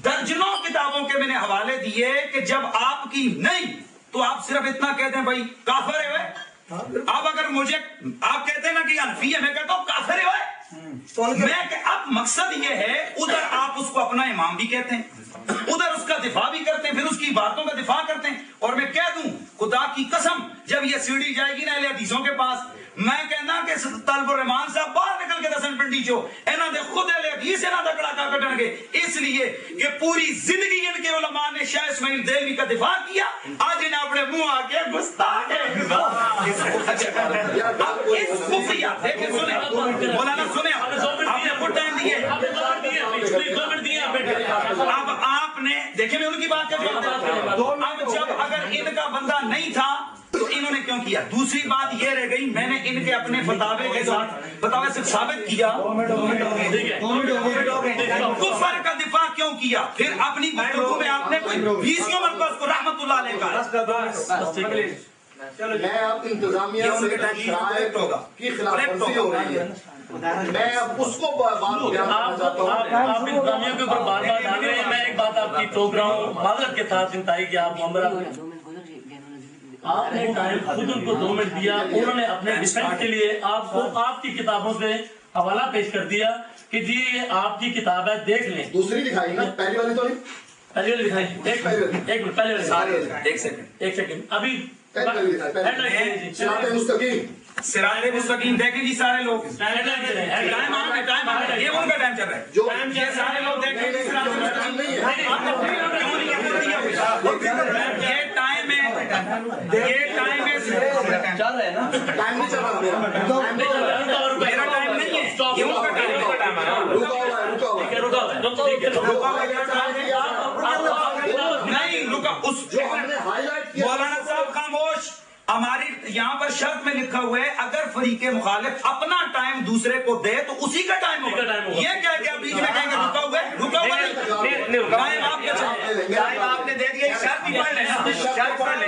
G: درجنوں کتابوں کے میں نے حوالے دیے کہ جب آپ کی نہیں تو آپ صرف اتنا کہتے ہیں بھائی کافر ہے وہ. اب اگر مجھے آپ کہتے ہیں نا کہ حنفی ہے, میں کہتا ہوں کافر ہے وہ. میں اب مقصد یہ ہے, ادھر آپ اس کو اپنا امام بھی کہتے ہیں, ادھر اس کا دفاع بھی کرتے ہیں, پھر اس کی باتوں کا دفاع کرتے ہیں. اور میں کہہ دوں خدا کی قسم, جب یہ سیڑھی جائے گی نا اہل حدیثوں کے پاس, میں کہنا کہ طالب الرحمان صاحب باہر نکل کے دسن پنڈی چو انہاں دے خود اہل حدیث انہاں دا کڑا کا کٹن گے, اس لیے کہ پوری زندگی ان کے علماء نے شاہ اسماعیل دیلوی کا دفاع کیا. آج انہیں اپنے منہ آ کے گستاخ ہے. دیکھیں سنیں مولانا, سنیں آپ نے خود ٹائم دیے, اب آپ نے دیکھیں میں ان کی بات کر رہا ہوں. اب جب اگر ان کا بندہ نہیں تھا تو انہوں نے کیوں کیا؟ دوسری بات یہ رہ گئی, میں نے ان کے اپنے فتاوے کے ساتھ فتاوے سے ثابت کیا کفر کا دفاع کیوں کیا. پھر اپنی گفتگو میں آپ نے کوئی 20 مرتبہ اس کو رحمت اللہ علیہ کا.
D: میں اب انتظامیہ سے شرائط کی خلاف ورزی ہو رہی ہے, میں اب اس کو بات کرنا چاہتا ہوں.
H: آپ انتظامیہ کے اوپر بار بار آ رہے ہیں. میں ایک بات آپ کی ٹوک رہا ہوں معذرت کے ساتھ انتہائی کہ آپ آپ نے ٹائم خود ان کو 2 منٹ دیا, انہوں نے اپنے ڈیفینس کے لیے آپ کو آپ کی کتابوں سے حوالہ پیش کر دیا کہ جی یہ آپ کی کتاب ہے دیکھ لیں.
D: دوسری دکھائی نا, پہلی والی تو نہیں,
H: پہلی والی دکھائی. ایک منٹ, پہلے والی, ایک سیکنڈ ابھی
D: صراط مستقیم.
G: صراط مستقیم دیکھیں جی سارے لوگ, ٹائم یہ ان کا ٹائم چل رہا ہے, جو سارے لوگ دیکھیں گے صراط مستقیم نہیں ہے. یہ ٹائم ہے, یہ ٹائم ہے,
H: چل رہا ہے نا,
D: ٹائم نہیں چل رہا,
G: میرا ٹائم نہیں ہے, یہ ان کا ٹائم نہیں رکا. اس مولانا صاحب خاموش, ہماری یہاں پر شرط میں لکھا ہوا ہے اگر فریق مخالف اپنا ٹائم دوسرے کو دے تو اسی کا ٹائم ہوگا. یہ کیا کیا بیچ میں کہیں گے رکا ہوا ہے, رکا ہوا نہیں, ٹائم آپ کے ٹائم آپ نے دے دیا, شرط بھی پڑھ لیں, شرط پڑھ لیں.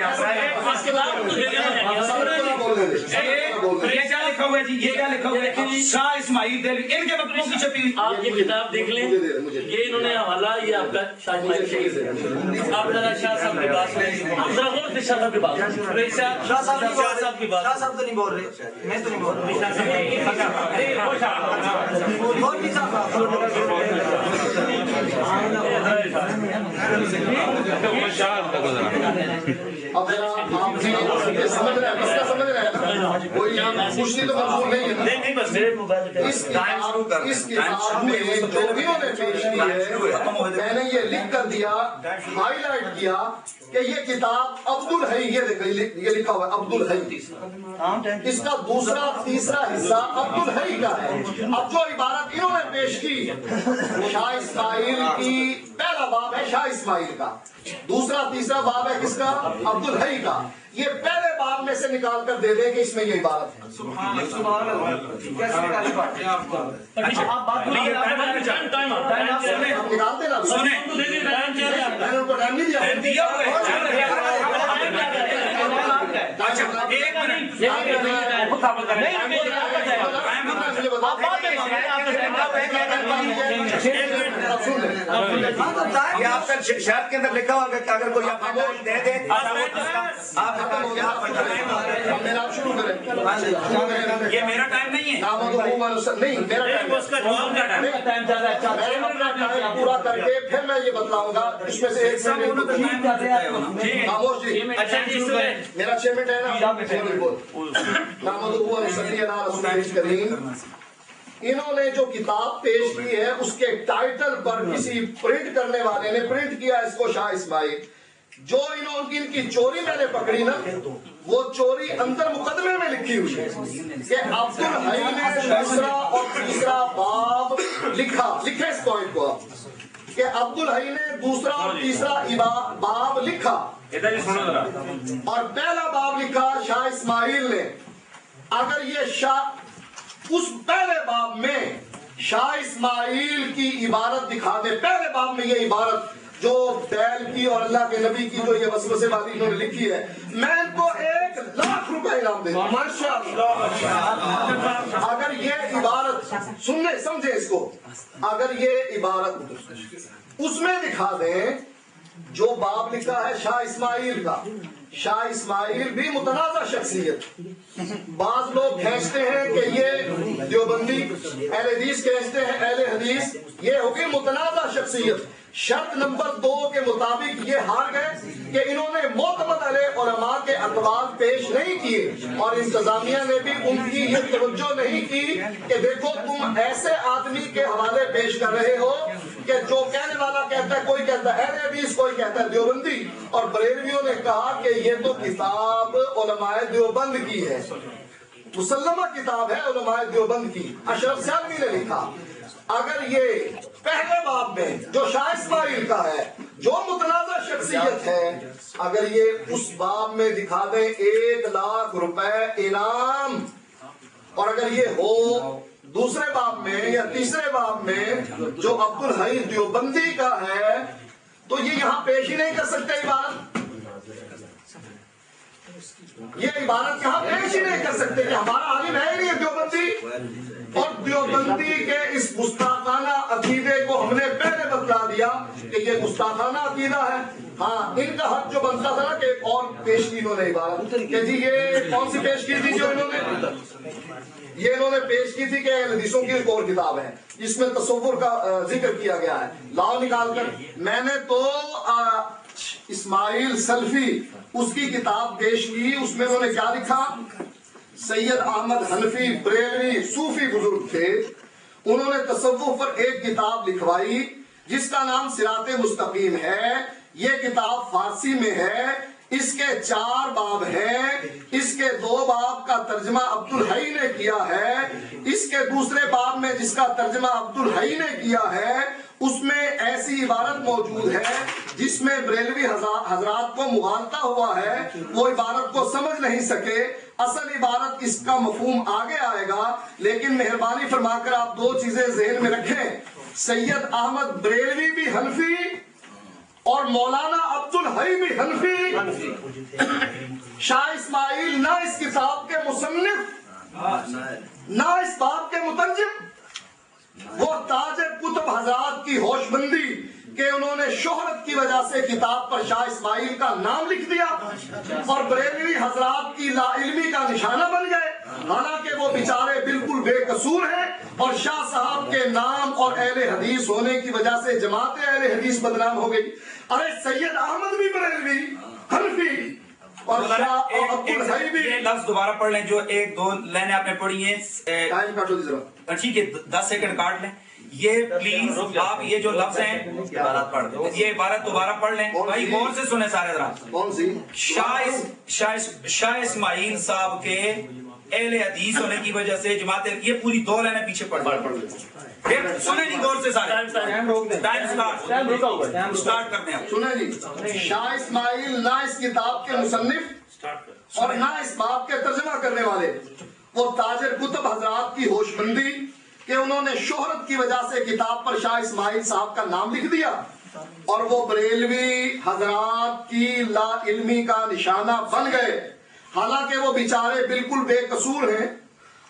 G: یہ کیا لکھا ہوا ہے جی, یہ کیا لکھا ہوا ہے شاہ اسماعیل دیلوی, ان کے مطلبوں کی چھپی ہوئی.
H: آپ یہ کتاب دیکھ لیں, یہ انہوں نے حوالہ, یہ آپ کا شاہ اسماعیل شہید. آپ ذرا شاہ صاحب کے پاس ذرا غور سے شاہ صاحب کے پاس. شاہ صاحب کی بات, شاہ صاحب تو نہیں بول رہے, میں تو نہیں بول رہا.
D: اب آپ سمجھ رہے ہیں, کوئی پشتی تو منظور نہیں ہے نا.
H: نہیں بس میرے موبائل پہ
D: اس کتاب میں جو بھی انہوں نے پیش کی ہے میں نے یہ لکھ کر دیا، ہائی لائٹ کیا کہ یہ کتاب عبد الحی، یہ دیکھیں یہ لکھا ہوا ہے عبد الحی، اس کا دوسرا تیسرا حصہ عبد الحی کا ہے. اب جو عبارت انہوں نے پیش کی شاہ اسماعیل کی، پہلا باب ہے شاہ اسماعیل کا، دوسرا تیسرا باب ہے کس کا؟ عبد الحی کا. یہ پہلے باب میں سے نکال کر دے دے کہ اس میں یہ عبارت ہے.
F: سبحان اللہ. کیسے نکالے بات؟ آپ بات
D: نکالتے نا، میں نے ان کو ٹائم نہیں دیا.
C: یہ آپ کا شرط کے اندر لکھا ہوگا کہ اگر کوئی آپ دے دے آپ ختم ہو گیا.
D: میرا آپ شروع کریں.
G: یہ میرا ٹائم نہیں ہے.
D: نہیں میرا ٹائم پورا کر کے پھر میں یہ بتلاؤں گا. اس میں سے ایک خاموش جی، میرا 6 منٹ ہے نا. انہوں نے جو کتاب پیش کی ہے اس کے ٹائٹل پر کسی پرنٹ کرنے والے نے پرنٹ کیا اس کو شاہ اسماعیل. جو ان کی چوری میں نے پکڑی نا، وہ چوری اندر مقدمے میں لکھی ہوئی ہے کہ عبد الحی نے دوسرا اور تیسرا باب لکھا. لکھے اس پوائنٹ کو آپ کہ عبد الحی نے دوسرا اور تیسرا باب لکھا اور پہلا باب لکھا شاہ اسماعیل نے. اگر یہ اس پہلے باب میں شاہ اسماعیل کی عبارت دکھا دے، پہلے باب میں یہ عبارت جو بیل کی اور اللہ کے نبی کی جو یہ وسوسے والی انہوں نے لکھی ہے، میں ان کو 1,00,000 روپے انعام دے دوں. اگر یہ عبارت سننے سمجھے اس کو، اگر یہ عبارت اس میں دکھا دیں جو باب لکھا ہے شاہ اسماعیل کا. شاہ اسماعیل بھی متنازع شخصیت. بعض لوگ کھینچتے ہیں کہ یہ دیوبندی، اہل حدیث کھینچتے ہیں اہل حدیث، یہ ہوگی متنازع شخصیت. شرط نمبر 2 کے مطابق یہ ہار گئے کہ انہوں نے معتمد علیہ علماء کے اقوال پیش نہیں کیے اور انتظامیہ نے بھی ان کی یہ توجہ نہیں کی کہ دیکھو تم ایسے آدمی کے حوالے پیش کر رہے ہو کہ جو کہنے والا کہتا ہے، کوئی کہتا ہے اہل حدیث، کوئی کہتا ہے دیوبندی. اور بریلویوں نے کہا کہ یہ تو کتاب علماء دیوبند کی ہے، مسلمہ کتاب ہے علماء دیوبند کی، اشرف سیالوی نے لکھا. اگر یہ پہلے باب میں جو شاہ اسماعیل کا ہے، جو متنازع شخصیت ہے، اگر یہ اس باب میں دکھا دیں 1,00,000 روپے انعام، اور اگر یہ ہو دوسرے باب میں یا تیسرے باب میں جو عبد الحی دیوبندی کا ہے، تو یہ یہاں پیش ہی نہیں کر سکتے عبارت. یہ عبارت یہاں پیش ہی نہیں کر سکتے کہ ہمارا عالم ہے ہی نہیں دیوبندی. اور دیوبندی کے اس گستاخانہ عقیدے کو ہم نے پہلے بتلا دیا کہ یہ گستاخانہ عقیدہ ہے. ہاں، ان کا حق جو بنتا تھا نا کہ ایک اور پیش کی انہوں نے عبارت کہ جی یہ کون سی پیش کی تھی جو انہوں نے پیش کی تھی کہ حدیثوں کی ایک اور کتاب ہے جس میں تصور کا ذکر کیا گیا ہے. لاؤ نکال کر. میں نے تو اسماعیل سلفی اس کی کتاب پیش کی، اس میں انہوں نے کیا لکھا؟ سید احمد حنفی بریلوی صوفی بزرگ تھے، انہوں نے تصوف پر ایک کتاب لکھوائی جس کا نام صراط مستقیم ہے. یہ کتاب فارسی میں ہے، اس کے 4 باب ہیں، اس کے 2 باب کا ترجمہ عبد الحی نے کیا ہے. اس کے دوسرے باب میں جس کا ترجمہ عبد الحی نے کیا ہے اس میں ایسی عبارت موجود ہے جس میں بریلوی حضرات کو مغالطہ ہوا ہے، وہ عبارت کو سمجھ نہیں سکے. اصل عبارت اس کا مفہوم آگے آئے گا، لیکن مہربانی فرما کر آپ 2 چیزیں ذہن میں رکھیں. سید احمد بریلوی بھی حنفی اور مولانا عبد الحی بھی حنفی. شاہ اسماعیل نہ اس کتاب کے مصنف نہ اس باب کے مترجم، وہ تاج کتب حضرات کی ہوش بندی کہ انہوں نے شہرت کی وجہ سے کتاب پر شاہ اسماعیل کا نام لکھ دیا اور بریلوی حضرات کی لا علمی کا نشانہ بن گئے، حالانکہ وہ بیچارے بالکل بے قصور ہیں. اور شاہ صاحب کے نام اور اہل حدیث ہونے کی وجہ سے جماعت اہل حدیث بدنام ہو گئی. ارے سید احمد بھی بریلوی حنفی اور
G: یہ لفظ دوبارہ پڑھ لیں جو ایک دو لائنیں آپ نے پڑھی ہیں، ٹھیک ہے 10 سیکنڈ کاٹ لیں. یہ پلیز آپ یہ جو لفظ ہیں یہ عبارت دوبارہ پڑھ لیں بھائی، غور سے سنیں سارے حضرات. شاہ اسماعیل صاحب کے اہل حدیث ہونے کی وجہ سے جماعت، یہ پوری 2 لائنیں پیچھے پڑھ لیں. سنیں جی غور سے سارے، ٹائم سٹارٹ کرتے ہیں.
D: سنیں جی، شاہ اسماعیل نہ اس کتاب کے مصنف اور نہ اس باب کے ترجمہ کرنے والے، وہ تاجر کتب حضرات کی ہوش مندی کہ انہوں نے شہرت کی وجہ سے کتاب پر شاہ اسماعیل صاحب کا نام لکھ دیا، اور وہ بریلوی حضرات کی لا علمی کا نشانہ بن گئے، حالانکہ وہ بیچارے بالکل بے قصور ہیں،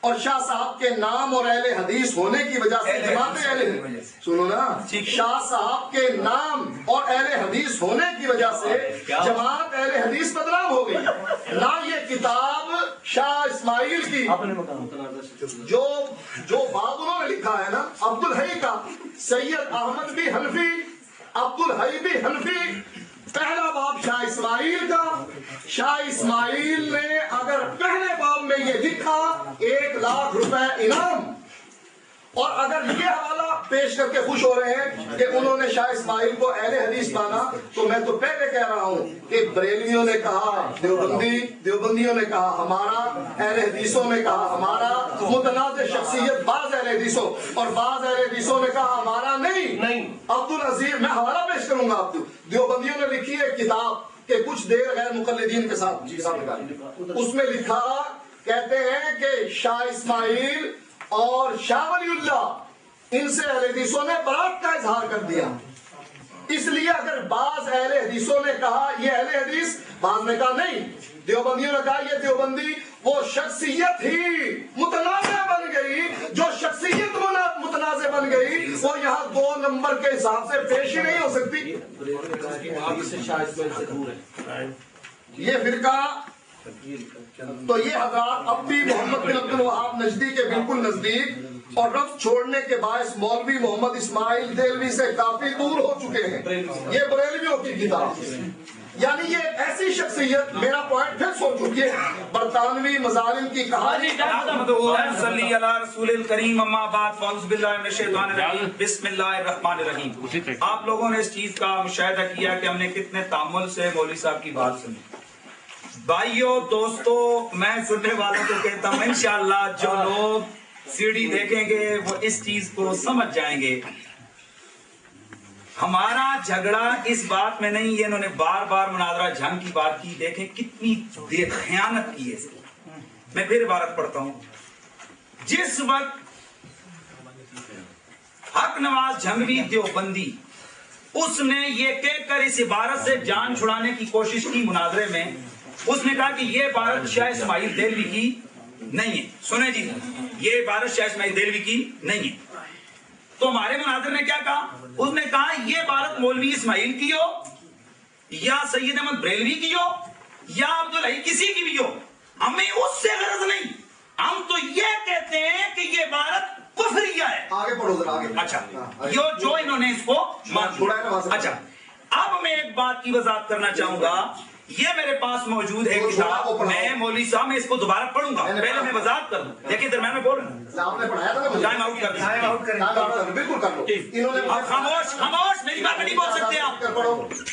D: اور شاہ صاحب کے نام اور اہل حدیث ہونے کی وجہ سے جماعت اہل، سنو نا، شاہ صاحب کے نام اور اہل حدیث ہونے کی وجہ سے جماعت اہل حدیث بدنام ہو گئی. نہ یہ کتاب شاہ اسماعیل کی جو باب انہوں نے لکھا ہے نا عبد الحی کا، سید احمد بھی حنفی، عبد الحی بھی حنفی، پہلا باب شاہ اسماعیل کا. شاہ اسماعیل نے اگر پہلے باب میں یہ لکھا 1 لاکھ روپے انعام، اور اگر یہ حوالہ پیش کر کے خوش ہو رہے ہیں کہ انہوں نے شاہ اسماعیل کو اہل حدیث مانا، تو میں تو پہلے کہہ رہا ہوں کہ بریلویوں نے کہا دیوبندیوں نے کہا ہمارا، اہل حدیثوں نے کہا ہمارا، متنازع شخصیت بعض اہل حدیثوں اور بعض اہل حدیثوں نے کہا ہمارا نہیں. عبد العزیز میں حوالہ پیش کروں گا آپ کو، دیوبندیوں نے لکھی ہے کتاب کہ کچھ دیر غیر مقلدین کے ساتھ، اس میں لکھا کہتے ہیں کہ شاہ اسماعیل اور شاہ ولی اللہ ان سے اہل حدیثوں نے برات کا اظہار کر دیا. اس لیے اگر بعض اہل حدیثوں نے کہا یہ اہل حدیث، بعض نے کہا نہیں، دیوبندیوں نے کہا یہ دیوبندی، وہ شخصیت ہی متنازع بن گئی، جو شخصیت متنازع بن گئی وہ یہاں 2 نمبر کے حساب سے پیش ہی نہیں ہو سکتی. یہ فرقہ تو یہ حضرات اب بھی محمد بن عبد الوہاب نجدی کے بالکل نزدیک اور رفض چھوڑنے کے باعث مولوی محمد اسماعیل دہلوی سے کافی دور ہو چکے ہیں. یہ بریلویوں کی کتاب، یعنی یہ ایسی شخصیت، میرا پوائنٹ پھر سو چکیے، برطانوی مظالم کی کہانی.
G: صلی اللہ رسول الکریم، اما بعد، فاعوذ باللہ من الشیطان الرجیم، بسم اللہ الرحمن الرحیم. آپ لوگوں نے اس چیز کا مشاہدہ کیا کہ ہم نے کتنے تامل سے مولوی صاحب کی بات سنی. بھائیو دوستو، میں سننے والوں کو کہتا ہوں انشاءاللہ جو لوگ سی ڈی دیکھیں گے وہ اس چیز کو سمجھ جائیں گے. ہمارا جھگڑا اس بات میں نہیں، یہ انہوں نے بار بار مناظرہ جنگ کی بات کی، دیکھیں کتنی خیانت کی ہے. میں پھر عبارت پڑھتا ہوں. جس وقت حق نواز جھنگوی دیوبندی اس نے یہ کہہ کر اس عبارت سے جان چھڑانے کی کوشش کی مناظرے میں، اس نے کہا کہ یہ عبارت شاہ اسماعیل دہلوی کی نہیں ہے. سنیں جی، یہ عبارت شاہ اسماعیل دہلوی کی نہیں ہے. تو ہمارے مناظر نے کیا کہا؟ اس نے کہا یہ عبارت مولوی اسماعیل کی ہو یا سید احمد بریلوی کی ہو یا عبدالحی کسی کی بھی ہو، ہمیں اس سے غرض نہیں. ہم تو یہ کہتے ہیں کہ یہ عبارت کفریہ ہے.
D: آگے پڑھو ذرا آگے.
G: اچھا، جو انہوں نے اس کو مان چھوڑا. اچھا، اب میں ایک بات کی وضاحت کرنا چاہوں گا. یہ میرے پاس موجود ہے کتاب، میں مولوی صاحب میں اس کو دوبارہ پڑھوں گا. پہلے میں وضاحت کر دوں، دیکھیے درمیان میں بول رہا ہوں. ٹائم آؤٹ کر دیں،
D: بالکل کر لو.
G: خاموش، میری بات نہیں بول سکتے آپ.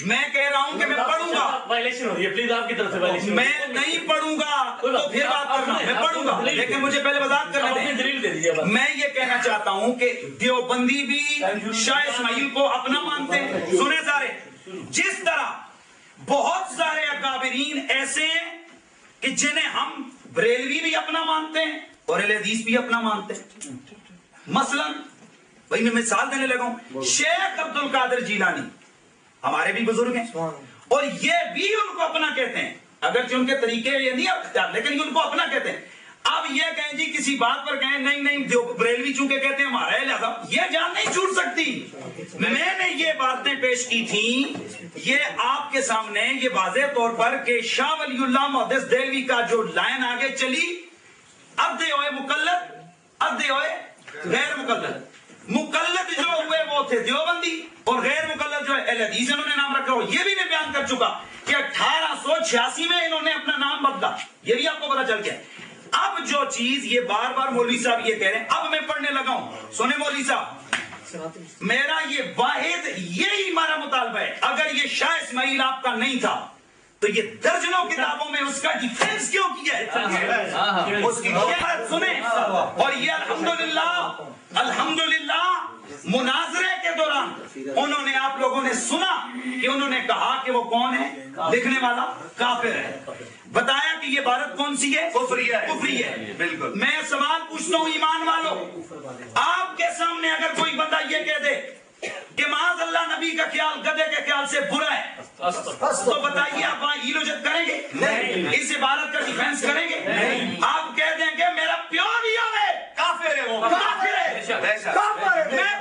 G: میں کہہ رہا ہوں کہ میں پڑھوں گا.
H: وائلیشن ہو رہی ہے، پلیز آپ کی طرف سے وائلیشن.
G: میں نہیں پڑھوں گا تو پھر بات کرنا. میں پڑھوں گا لیکن مجھے پہلے وضاحت کرنے دیں. میں یہ کہنا چاہتا ہوں کہ دیوبندی بھی شاہ اسماعیل کو اپنا مانتے ہیں. سنیں سارے، جس طرح بہت سارے اکابرین ایسے ہیں کہ جنہیں ہم بریلوی بھی اپنا مانتے ہیں اور اہل حدیث بھی اپنا مانتے ہیں. مثلا بھائی میں مثال دینے لگا ہوں، شیخ عبد القادر جیلانی ہمارے بھی بزرگ ہیں اور یہ بھی ان کو اپنا کہتے ہیں، اگرچہ ان کے طریقے یہ نہیں اختیار لیکن ان کو اپنا کہتے ہیں. اب یہ کہیں جی کسی بات پر کہیں نہیں بریلوی چونکہ کہتے ہیں ہمارا ہے لہذا یہ جان نہیں چھوٹ سکتی. میں نے یہ باتیں پیش کی تھیں یہ آپ کے سامنے یہ واضح طور پر کہ شاہ ولی اللہ محدث دہلوی کا جو لائن آگے چلی، ادھے ہوئے مقلد، ادھے ہوئے غیر مقلد. مقلد جو ہوئے وہ تھے دیوبندی اور غیر مقلد جو ہے اہل حدیث انہوں نے نام رکھا ہو، یہ بھی میں بیان کر چکا کہ 1886 میں انہوں نے اپنا نام بدلا، یہ بھی آپ کو پتا چل گیا۔ اب جو چیز یہ بار بار مولوی صاحب یہ کہہ رہے ہیں، اب میں پڑھنے لگا ہوں، سنیں مولوی صاحب، میرا یہ واحد یہی ہمارا مطالبہ ہے، اگر یہ شاہ اسماعیل آپ کا نہیں تھا تو یہ درجنوں کتابوں میں اس کا ڈیفینس کیوں کیا ہے؟ اس کی بات سنیں، اور یہ الحمدللہ مناظرے کے دوران انہوں نے، آپ لوگوں نے سنا کہ انہوں نے کہا کہ وہ کون ہے؟ لکھنے والا کافر ہے، بتایا کہ یہ عبارت کون سی ہے؟ کفری ہے۔ بالکل، میں سوال پوچھتا ہوں ایمان والوں، آپ کے سامنے اگر کوئی بندہ یہ کہہ دے کہ معاذ اللہ نبی کا خیال گدھے کے خیال سے برا ہے، تو بتائیے آپ وہاں ہیلوجت کریں گے؟ نہیں۔ اس عبارت کا ڈیفینس کریں گے؟ نہیں۔ آپ کہہ دیں گے میرا پیور ہی ہے، کافر ہے، وہ کافر ہے، میں